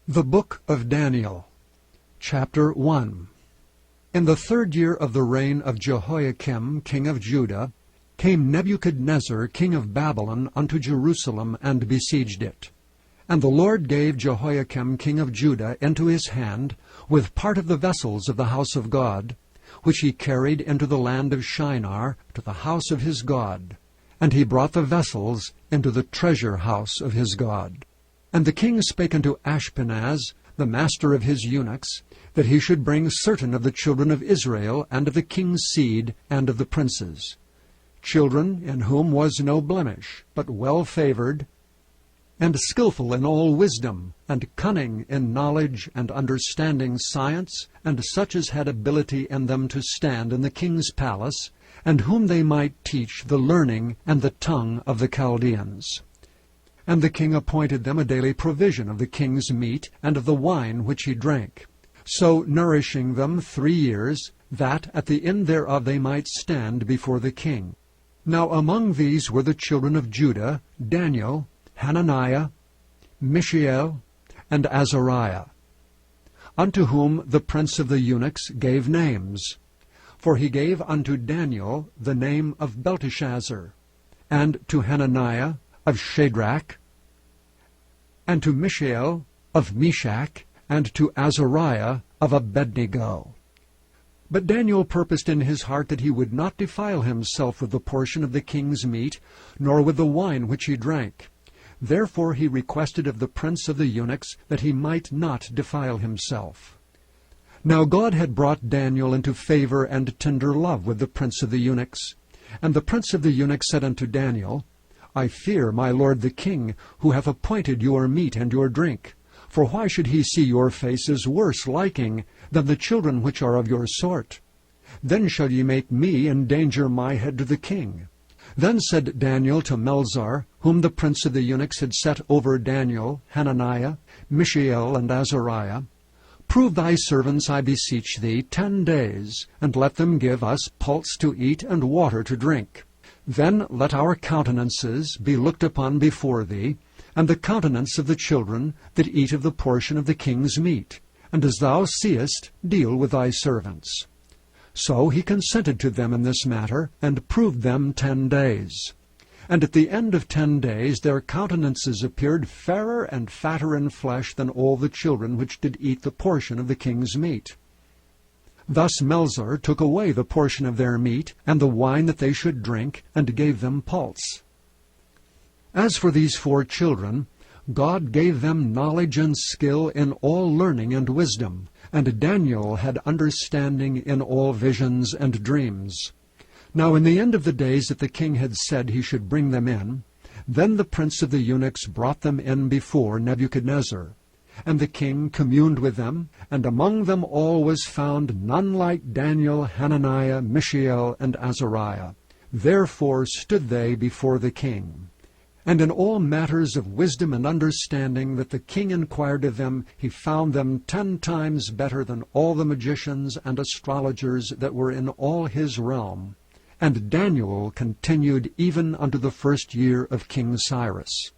The Book of Daniel, Chapter 1. In the 3rd year of the reign of Jehoiakim king of Judah, came Nebuchadnezzar king of Babylon unto Jerusalem, and besieged it. And the Lord gave Jehoiakim king of Judah into his hand, with part of the vessels of the house of God, which he carried into the land of Shinar, to the house of his God. And he brought the vessels into the treasure house of his God. And the king spake unto Ashpenaz, the master of his eunuchs, that he should bring certain of the children of Israel, and of the king's seed, and of the princes, children in whom was no blemish, but well-favored, and skillful in all wisdom, and cunning in knowledge, and understanding science, and such as had ability in them to stand in the king's palace, and whom they might teach the learning and the tongue of the Chaldeans. And the king appointed them a daily provision of the king's meat, and of the wine which he drank, so nourishing them 3 years, that at the end thereof they might stand before the king. Now among these were the children of Judah, Daniel, Hananiah, Mishael, and Azariah, unto whom the prince of the eunuchs gave names. For he gave unto Daniel the name of Belteshazzar, and to Hananiah of Shadrach, and to Mishael of Meshach, and to Azariah of Abednego. But Daniel purposed in his heart that he would not defile himself with the portion of the king's meat, nor with the wine which he drank. Therefore he requested of the prince of the eunuchs that he might not defile himself. Now God had brought Daniel into favor and tender love with the prince of the eunuchs. And the prince of the eunuchs said unto Daniel, I fear my lord the king, who hath appointed your meat and your drink. For why should he see your faces worse liking than the children which are of your sort? Then shall ye make me endanger my head to the king. Then said Daniel to Melzar, whom the prince of the eunuchs had set over Daniel, Hananiah, Mishael, and Azariah, Prove thy servants, I beseech thee, 10 days, and let them give us pulse to eat and water to drink. Then let our countenances be looked upon before thee, and the countenance of the children that eat of the portion of the king's meat. And as thou seest, deal with thy servants. So he consented to them in this matter, and proved them 10 days. And at the end of 10 days their countenances appeared fairer and fatter in flesh than all the children which did eat the portion of the king's meat. Thus Melzar took away the portion of their meat, and the wine that they should drink, and gave them pulse. As for these 4 children, God gave them knowledge and skill in all learning and wisdom, and Daniel had understanding in all visions and dreams. Now in the end of the days that the king had said he should bring them in, then the prince of the eunuchs brought them in before Nebuchadnezzar. And the king communed with them, and among them all was found none like Daniel, Hananiah, Mishael, and Azariah. Therefore stood they before the king. And in all matters of wisdom and understanding that the king inquired of them, he found them 10 times better than all the magicians and astrologers that were in all his realm. And Daniel continued even unto the 1st year of King Cyrus.